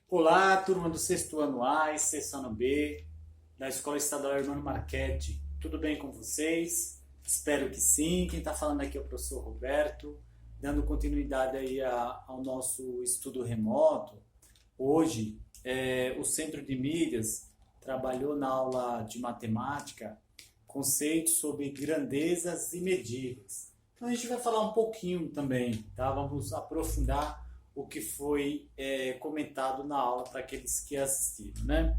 Olá, turma do sexto ano A e sexto ano B da Escola Estadual Hermano Marchetti. Tudo bem com vocês? Espero que sim. Quem está falando aqui é o professor Roberto, dando continuidade aí ao nosso estudo remoto. Hoje, o Centro de Mídias trabalhou na aula de matemática conceitos sobre grandezas e medidas. Então a gente vai falar um pouquinho também, tá? Vamos aprofundar o que foi comentado na aula para aqueles que assistiram, né?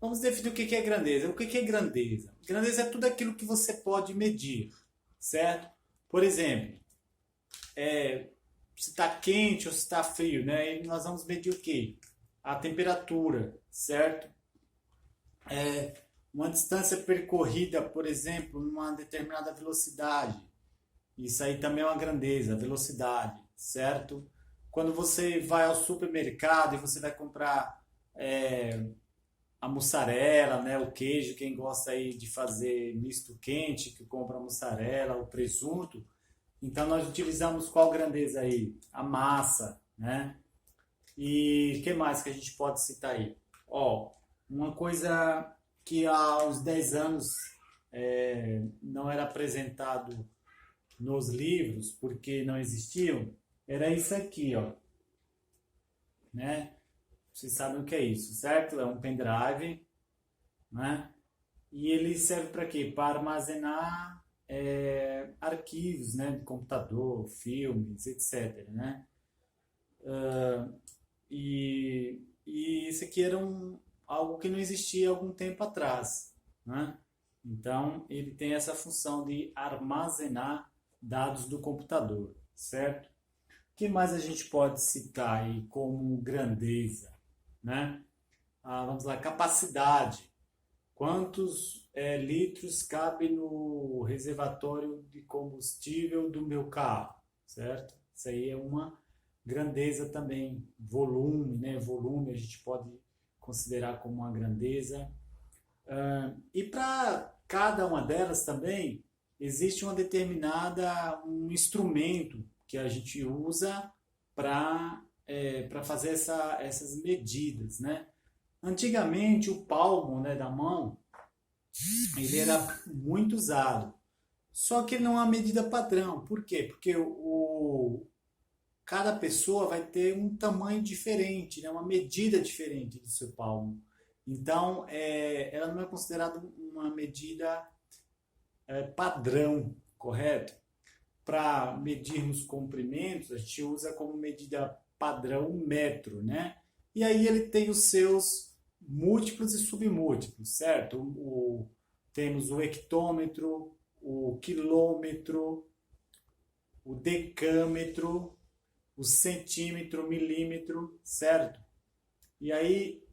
Vamos definir o que é grandeza. O que é grandeza? Grandeza é tudo aquilo que você pode medir, certo? Por exemplo, se está quente ou se está frio, né? E nós vamos medir o quê? A temperatura, certo? Uma distância percorrida, por exemplo, numa determinada velocidade. Isso aí também é uma grandeza, velocidade, certo? Quando você vai ao supermercado e você vai comprar a mussarela, né, o queijo, quem gosta aí de fazer misto quente, que compra a mussarela, o presunto, então nós utilizamos qual grandeza aí? A massa, né? E o que mais que a gente pode citar aí? Ó, uma coisa que há uns 10 anos não era apresentado nos livros, porque não existiam, era isso aqui, ó, né? Vocês sabem o que é isso, certo? É um pendrive, né? E ele serve para quê? Para armazenar arquivos, né? De computador, filmes, etc, né? E isso aqui era algo que não existia há algum tempo atrás, né? Então, ele tem essa função de armazenar dados do computador, certo? O que mais a gente pode citar aí como grandeza, né? Vamos lá, capacidade. Quantos litros cabe no reservatório de combustível do meu carro, certo? Isso aí é uma grandeza também. Volume, né? Volume a gente pode considerar como uma grandeza. E para cada uma delas também existe uma determinada um instrumento que a gente usa para fazer essas medidas, né? Antigamente o palmo, né, da mão ele era muito usado, só que ele não é uma medida padrão. Por quê? Porque cada pessoa vai ter um tamanho diferente, né, uma medida diferente do seu palmo. Então, ela não é considerada uma medida padrão, correto? Para medirmos comprimentos, a gente usa como medida padrão o metro, né? E aí ele tem os seus múltiplos e submúltiplos, certo? Temos o hectômetro, o quilômetro, o decâmetro, o centímetro, milímetro, certo? E aí,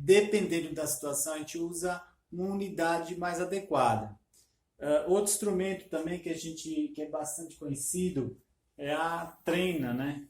dependendo da situação, a gente usa uma unidade mais adequada. Outro instrumento também que é bastante conhecido é a trena, né?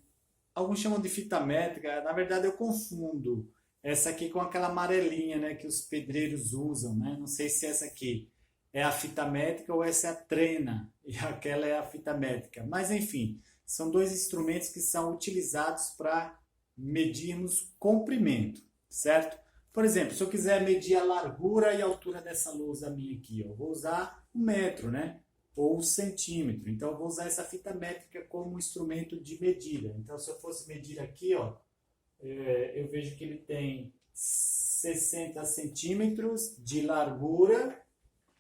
Alguns chamam de fita métrica, na verdade eu confundo essa aqui com aquela amarelinha, né, que os pedreiros usam, né? Não sei se essa aqui é a fita métrica ou essa é a trena e aquela é a fita métrica. Mas enfim, são dois instrumentos que são utilizados para medirmos comprimento, certo? Por exemplo, se eu quiser medir a largura e a altura dessa lousa minha aqui, eu vou usar o metro, né? Ou o centímetro. Então, eu vou usar essa fita métrica como instrumento de medida. Então, se eu fosse medir aqui, ó, eu vejo que ele tem 60 centímetros de largura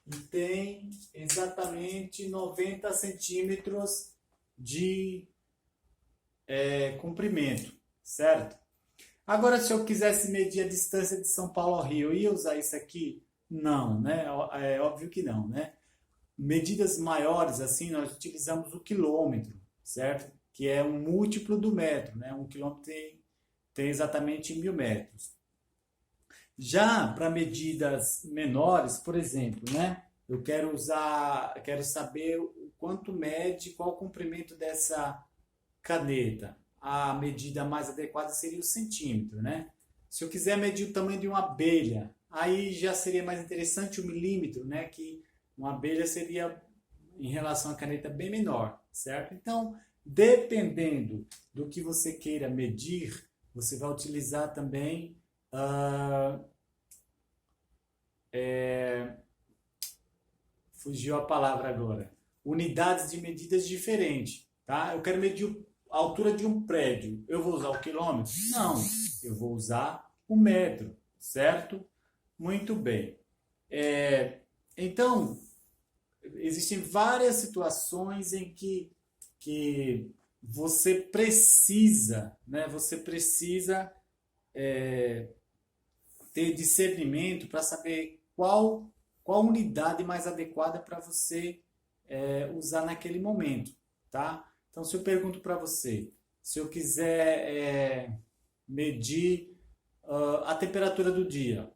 e tem exatamente 90 centímetros de comprimento, certo? Agora, se eu quisesse medir a distância de São Paulo ao Rio, eu ia usar isso aqui? Não, né? É óbvio que não, né? Medidas maiores, assim, nós utilizamos o quilômetro, certo? Que é um múltiplo do metro, né? Um quilômetro tem exatamente 1.000 metros. Já para medidas menores, por exemplo, né? Eu quero saber o quanto mede, qual o comprimento dessa caneta. A medida mais adequada seria o centímetro, né? Se eu quiser medir o tamanho de uma abelha, aí já seria mais interessante o milímetro, né? Que uma abelha seria, em relação à caneta, bem menor, certo? Então, dependendo do que você queira medir, você vai utilizar também ah, fugiu a palavra agora. Unidades de medidas diferentes, tá? Eu quero medir a altura de um prédio. Eu vou usar o quilômetro? Não, eu vou usar o metro, certo? Muito bem. Então, existem várias situações em que você precisa, né? Você precisa ter discernimento para saber qual unidade mais adequada para você usar naquele momento, tá? Então, se eu pergunto para você, se eu quiser medir a temperatura do dia,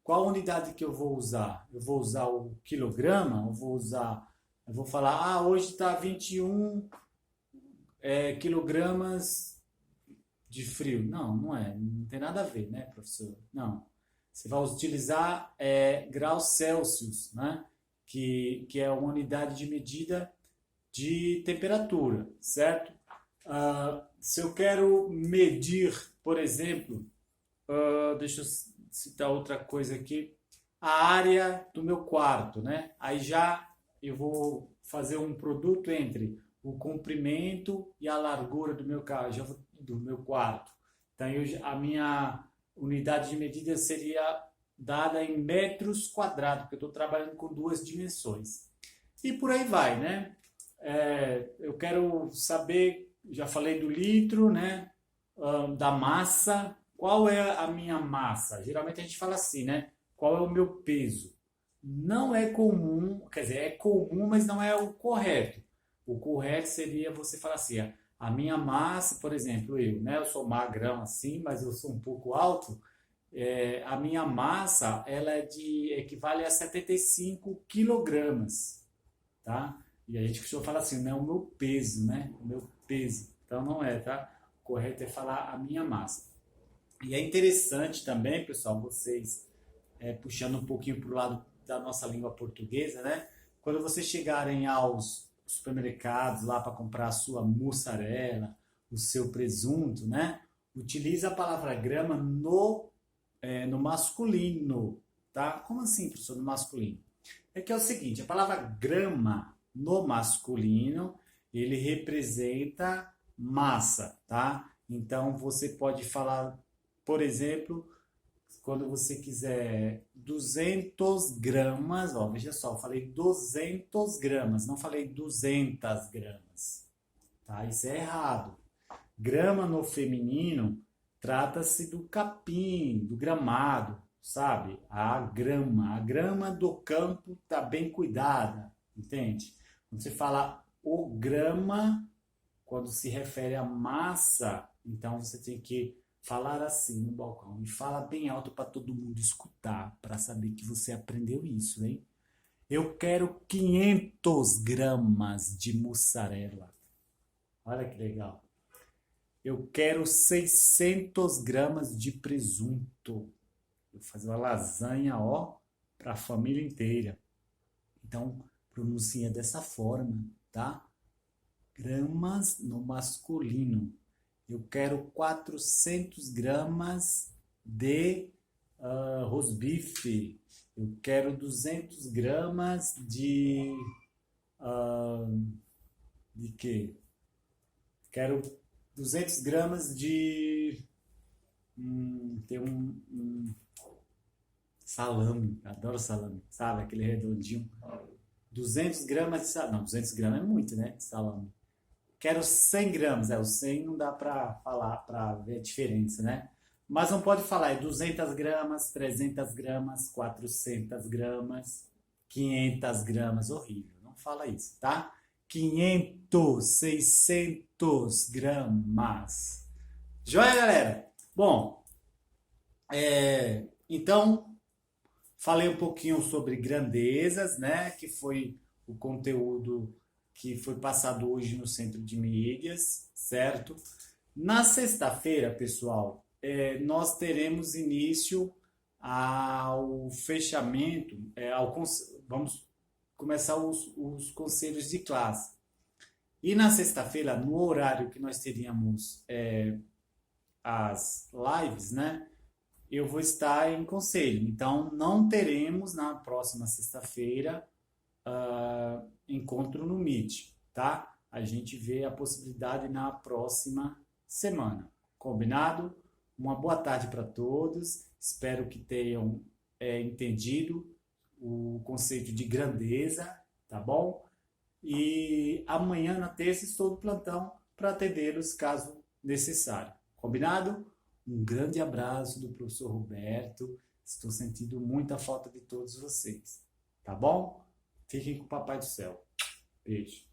qual unidade que eu vou usar? Eu vou usar o quilograma? Eu vou falar, hoje está 21 quilogramas de frio. Não, não é, não tem nada a ver, né, professor? Não. Você vai utilizar graus Celsius, né? Que é uma unidade de medida de temperatura, certo? Se eu quero medir, por exemplo, deixa eu citar outra coisa aqui, a área do meu quarto, né? Aí já eu vou fazer um produto entre o comprimento e a largura do meu do meu quarto. Então a minha unidade de medida seria dada em metros quadrados, porque eu estou trabalhando com duas dimensões. E por aí vai, né? Eu quero saber, já falei do litro, né? Da massa. Qual é a minha massa? Geralmente a gente fala assim, né? Qual é o meu peso? Não é comum, quer dizer, é comum, mas não é o correto. O correto seria você falar assim, a minha massa, por exemplo, né? Eu sou magrão assim, mas eu sou um pouco alto. A minha massa, ela equivale a 75 quilogramas, tá? E a gente costuma falar assim, não é o meu peso, né? O meu peso. Então não é, tá? O correto é falar a minha massa. E é interessante também, pessoal, vocês puxando um pouquinho para o lado da nossa língua portuguesa, né? Quando vocês chegarem aos supermercados lá para comprar a sua mussarela, o seu presunto, né? Utilize a palavra grama no masculino, tá? Como assim, professor, no masculino? É que é o seguinte, a palavra grama no masculino, ele representa massa, tá? Então você pode falar, por exemplo, quando você quiser 200 gramas, ó, veja só, eu falei 200 gramas, não falei 200 gramas, tá? Isso é errado. Grama no feminino trata-se do capim, do gramado, sabe? A grama do campo está bem cuidada, entende? Quando você fala o grama, quando se refere à massa, então você tem que falar assim no balcão e fala bem alto para todo mundo escutar, para saber que você aprendeu isso, hein? Eu quero 500 gramas de mussarela. Olha que legal. Eu quero 600 gramas de presunto. Eu vou fazer uma lasanha, ó, para a família inteira. Então, pronuncia dessa forma, tá? Gramas no masculino. Eu quero 400 gramas de rosbife. Eu quero 200 gramas de quê? Quero 200 gramas de tem um salame, adoro salame, sabe? Aquele redondinho. 200 gramas de salame. Não, 200 gramas é muito, né? De salame. Quero 100 gramas. O 100 não dá pra falar, pra ver a diferença, né? Mas não pode falar, é 200 gramas, 300 gramas, 400 gramas, 500 gramas. Horrível, não fala isso, tá? 500, 600 gramas. Joia, galera? Bom, então, falei um pouquinho sobre grandezas, né? Que foi o conteúdo que foi passado hoje no Centro de Mídias, certo? Na sexta-feira, pessoal, nós teremos início ao fechamento, vamos começar os conselhos de classe. E na sexta-feira, no horário que nós teríamos as lives, né? Eu vou estar em conselho. Então, não teremos na próxima sexta-feira encontro no Meet, tá? A gente vê a possibilidade na próxima semana. Combinado? Uma boa tarde para todos. Espero que tenham entendido o conceito de grandeza, tá bom? E amanhã, na terça, estou no plantão para atendê-los caso necessário. Combinado? Um grande abraço do professor Roberto. Estou sentindo muita falta de todos vocês. Tá bom? Fiquem com o Papai do Céu. Beijo.